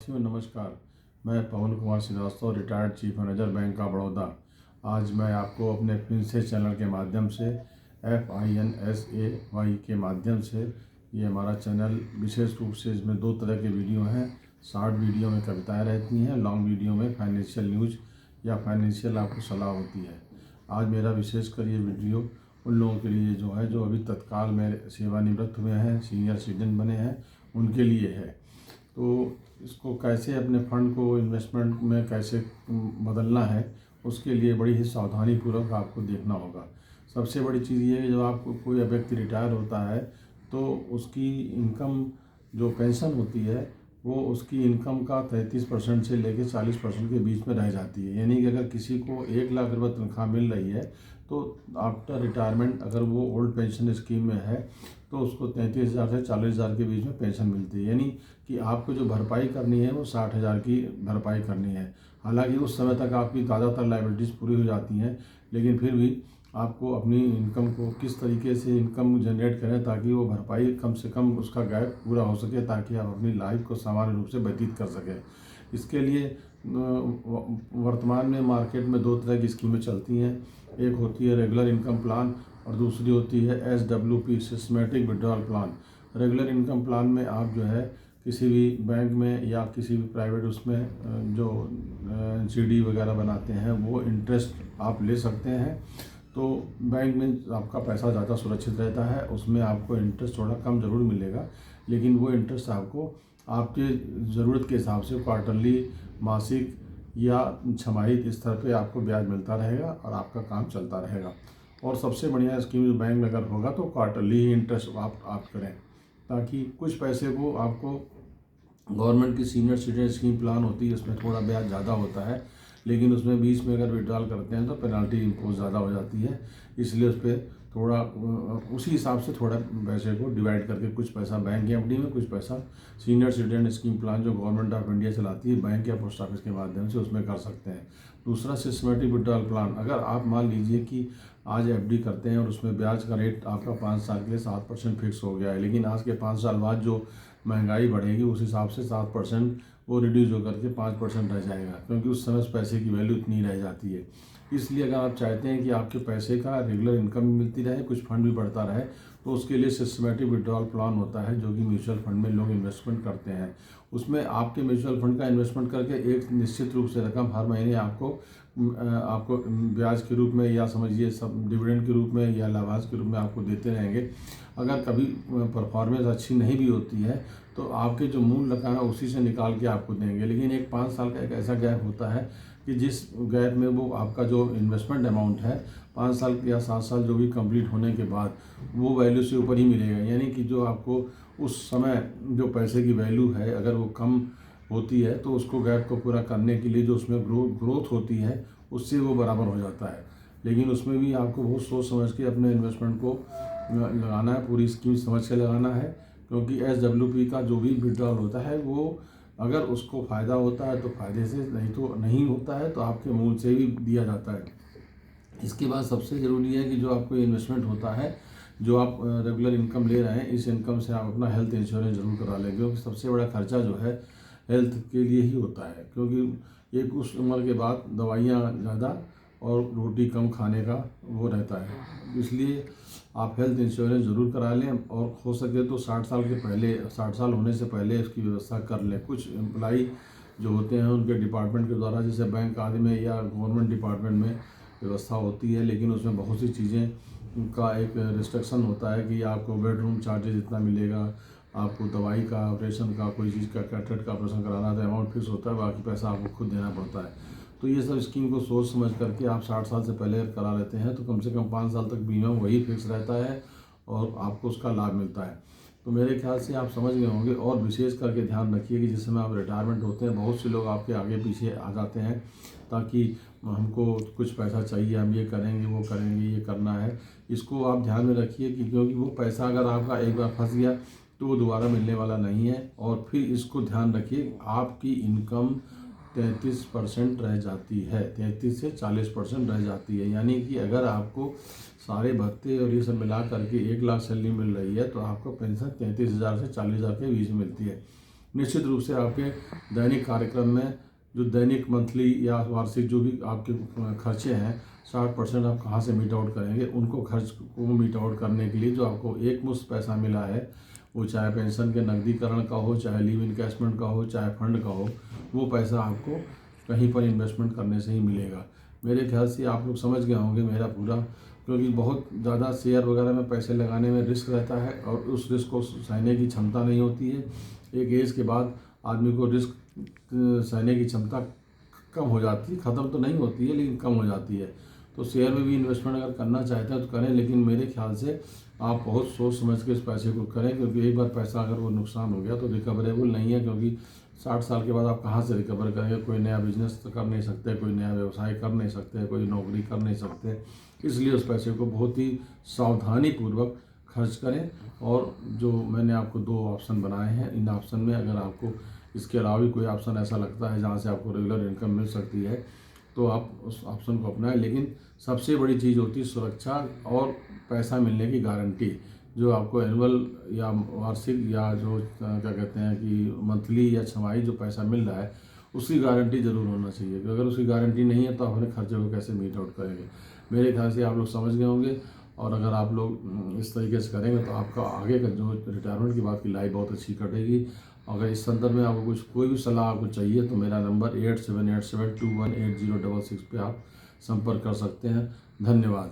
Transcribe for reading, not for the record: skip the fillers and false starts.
साथियों नमस्कार। मैं Pawan Kumar Srivastava, retired chief manager bank of Baroda. आज मैं आपको अपने फिनसेज चैनल के माध्यम से FINSAY के माध्यम से ये हमारा चैनल विशेष रूप से इसमें दो तरह के वीडियो हैं। शॉर्ट वीडियो में कविताएं रहती हैं, लॉन्ग वीडियो में फाइनेंशियल न्यूज़ या फाइनेंशियल आपको सलाह होती है। आज मेरा विशेषकर ये वीडियो उन लोगों के लिए जो अभी तत्काल में सेवानिवृत्त हुए हैं, सीनियर सिटीजन बने हैं, उनके लिए है। तो इसको कैसे अपने फंड को इन्वेस्टमेंट में कैसे बदलना है, उसके लिए बड़ी ही सावधानीपूर्वक आपको देखना होगा। सबसे बड़ी चीज़ ये है कि जब आपको कोई व्यक्ति रिटायर होता है तो उसकी इनकम जो पेंशन होती है वो उसकी इनकम का 33% से लेकर 40% के बीच में रह जाती है। यानी कि अगर किसी को 1 लाख रुपये तनख्वाह मिल रही है तो आफ्टर रिटायरमेंट अगर वो ओल्ड पेंशन स्कीम में है तो उसको 33,000 से 40,000 के बीच में पेंशन मिलती है। यानी कि आपको जो भरपाई करनी है वो 60,000 की भरपाई करनी है। हालांकि उस समय तक आपकी ज़्यादातर लायबिलिटीज़ पूरी हो जाती हैं, लेकिन फिर भी आपको अपनी इनकम को किस तरीके से इनकम जनरेट करें ताकि वो भरपाई कम से कम उसका गैप पूरा हो सके, ताकि आप अपनी लाइफ को सामान्य रूप से व्यतीत कर सकें। इसके लिए वर्तमान में मार्केट में दो तरह की स्कीमें चलती हैं। एक होती है रेगुलर इनकम प्लान और दूसरी होती है SWP systematic withdrawal plan. Regular income plan में आप किसी भी बैंक में या किसी भी प्राइवेट उसमें जो CD वगैरह बनाते हैं वो इंटरेस्ट आप ले सकते हैं। तो बैंक में आपका पैसा ज़्यादा सुरक्षित रहता है, उसमें आपको इंटरेस्ट थोड़ा कम ज़रूर मिलेगा, लेकिन वो इंटरेस्ट आपको आपके ज़रूरत के हिसाब से क्वार्टरली, मासिक या छमाही स्तर पे आपको ब्याज मिलता रहेगा और आपका काम चलता रहेगा। और सबसे बढ़िया स्कीम बैंक में अगर होगा तो क्वार्टरली ही इंटरेस्ट आप करें, ताकि कुछ पैसे को आपको गवर्नमेंट की सीनियर सिटीजन स्कीम प्लान होती है, उसमें थोड़ा ब्याज ज़्यादा होता है, लेकिन उसमें बीच में अगर विड्रॉल करते हैं तो पेनल्टी इम्पोज ज़्यादा हो जाती है। इसलिए उस पर थोड़ा उसी हिसाब से थोड़ा पैसे को डिवाइड करके कुछ पैसा बैंक की FD में, कुछ पैसा सीनियर सिटीजन स्कीम प्लान जो गवर्नमेंट ऑफ इंडिया चलाती है बैंक या पोस्ट ऑफिस के माध्यम से, उसमें कर सकते हैं। दूसरा सिस्टमेटिक विड्रॉल प्लान, अगर आप मान लीजिए कि आज FD करते हैं और उसमें ब्याज का रेट आपका 5 साल के लिए 7% फिक्स हो गया है, लेकिन आज के 5 साल बाद जो महंगाई बढ़ेगी उस हिसाब से 7% वो रिड्यूस होकर के 5% रह जाएगा, क्योंकि उस समय पैसे की वैल्यू इतनी रह जाती है। इसलिए अगर आप चाहते हैं कि आपके पैसे का रेगुलर इनकम भी मिलती रहे, कुछ फंड भी बढ़ता रहे, तो उसके लिए सिस्टमेटिक विड्रॉल प्लान होता है जो कि म्यूचुअल फंड में लोग इन्वेस्टमेंट करते हैं। उसमें आपके म्यूचुअल फंड का इन्वेस्टमेंट करके एक निश्चित रूप से रकम हर महीने आपको ब्याज के रूप में या समझिए सब डिविडेंड के रूप में या लाभांश के रूप में आपको देते रहेंगे। अगर कभी परफॉर्मेंस अच्छी नहीं भी होती है तो आपके जो मूल रकम है उसी से निकाल के आपको देंगे। लेकिन एक 5 साल का एक ऐसा गैप होता है कि जिस गैप में वो आपका जो इन्वेस्टमेंट अमाउंट है 5 साल या 7 साल जो भी कंप्लीट होने के बाद वो वैल्यू से ऊपर ही मिलेगा। यानी कि जो आपको उस समय जो पैसे की वैल्यू है अगर वो कम होती है तो उसको गैप को पूरा करने के लिए जो उसमें ग्रोथ होती है उससे वो बराबर हो जाता है। लेकिन उसमें भी आपको बहुत सोच समझ के अपने इन्वेस्टमेंट को लगाना है, पूरी स्कीम समझ के लगाना है, क्योंकि SWP का जो भी विड्रॉल होता है वो अगर उसको फ़ायदा होता है तो फ़ायदे से, नहीं तो नहीं होता है तो आपके मूल से भी दिया जाता है। इसके बाद सबसे ज़रूरी है कि जो आपको इन्वेस्टमेंट होता है, जो आप रेगुलर इनकम ले रहे हैं, इस इनकम से आप अपना हेल्थ इंश्योरेंस ज़रूर करा लें, क्योंकि सबसे बड़ा खर्चा जो है हेल्थ के लिए ही होता है। क्योंकि एक उस उम्र के बाद दवाइयाँ ज़्यादा और रोटी कम खाने का वो रहता है, इसलिए आप हेल्थ इंश्योरेंस ज़रूर करा लें। और हो सके तो 60 साल होने से पहले इसकी व्यवस्था कर लें। कुछ एम्प्लाई जो होते हैं उनके डिपार्टमेंट के द्वारा, जैसे बैंक आदि में या गवर्नमेंट डिपार्टमेंट में व्यवस्था होती है, लेकिन उसमें बहुत सी चीज़ें का एक रिस्ट्रिक्शन होता है कि आपको बेडरूम चार्जेज इतना मिलेगा, आपको दवाई का, ऑपरेशन का, कोई चीज़ का कैटरेक्ट का ऑपरेशन कराना है तो अमाउंट फिक्स होता है, बाकी पैसा आपको खुद देना पड़ता है। तो ये सब स्कीम को सोच समझ करके आप 60 साल से पहले करा लेते हैं तो कम से कम 5 साल तक बीमा वही फिक्स रहता है और आपको उसका लाभ मिलता है। तो मेरे ख्याल से आप समझ गए होंगे। और विशेष करके ध्यान रखिए कि जिस समय आप रिटायरमेंट होते हैं बहुत से लोग आपके आगे पीछे आ जाते हैं ताकि हमको कुछ पैसा चाहिए, हम ये करेंगे, वो करेंगे, ये करना है। इसको आप ध्यान में रखिए कि क्योंकि वो पैसा अगर आपका एक बार फंस गया तो वो दोबारा मिलने वाला नहीं है। और फिर इसको ध्यान रखिए, आपकी इनकम 33% रह जाती है, 33 से 40% रह जाती है। यानी कि अगर आपको सारे भत्ते और ये सब मिला करके 1 लाख सैलरी मिल रही है तो आपको पेंशन 33,000 से 40,000 के बीच में मिलती है। निश्चित रूप से आपके दैनिक कार्यक्रम में जो दैनिक मंथली या वार्षिक जो भी आपके खर्चे हैं 60% आप कहाँ से मीट आउट करेंगे। उनको खर्च को मीट आउट करने के लिए जो आपको एक मुश्त पैसा मिला है, वो चाहे पेंशन के नकदीकरण का हो, चाहे लीव इनकैशमेंट का हो, चाहे फंड का हो, वो पैसा आपको कहीं पर इन्वेस्टमेंट करने से ही मिलेगा। मेरे ख्याल से आप लोग समझ गए होंगे मेरा पूरा, क्योंकि बहुत ज़्यादा शेयर वगैरह में पैसे लगाने में रिस्क रहता है और उस रिस्क को सहने की क्षमता नहीं होती है। एक एज के बाद आदमी को रिस्क सहने की क्षमता कम हो जाती है, ख़त्म तो नहीं होती है लेकिन कम हो जाती है। तो शेयर में भी इन्वेस्टमेंट अगर करना चाहते हैं तो करें, लेकिन मेरे ख्याल से आप बहुत सोच समझ के इस पैसे को करें, क्योंकि एक बार पैसा अगर वो नुकसान हो गया तो रिकवरेबल नहीं है। क्योंकि 60 साल के बाद आप कहाँ से रिकवर करेंगे। कोई नया बिजनेस कर नहीं सकते, कोई नया व्यवसाय कर नहीं सकते, कोई नौकरी कर नहीं सकते। इसलिए उस पैसे को बहुत ही सावधानी पूर्वक खर्च करें। और जो मैंने आपको 2 ऑप्शन बनाए हैं, इन ऑप्शन में अगर आपको इसके अलावा भी कोई ऑप्शन ऐसा लगता है जहाँ से आपको रेगुलर इनकम मिल सकती है तो आप उस ऑप्शन को अपनाएं। लेकिन सबसे बड़ी चीज़ होती है सुरक्षा और पैसा मिलने की गारंटी। जो आपको एनुअल या वार्षिक या जो क्या कहते हैं कि मंथली या छमाही जो पैसा मिल रहा है उसकी गारंटी ज़रूर होना चाहिए। अगर उसकी गारंटी नहीं है तो आप अपने खर्चे को कैसे मीट आउट करेंगे। मेरे ख्याल से आप लोग समझ गए होंगे। और अगर आप लोग इस तरीके से करेंगे तो आपका आगे का जो रिटायरमेंट की बात की लाइफ बहुत अच्छी कटेगी। अगर इस संदर्भ में आपको कोई भी सलाह आपको चाहिए तो मेरा नंबर 8787218066 पे आप संपर्क कर सकते हैं। धन्यवाद।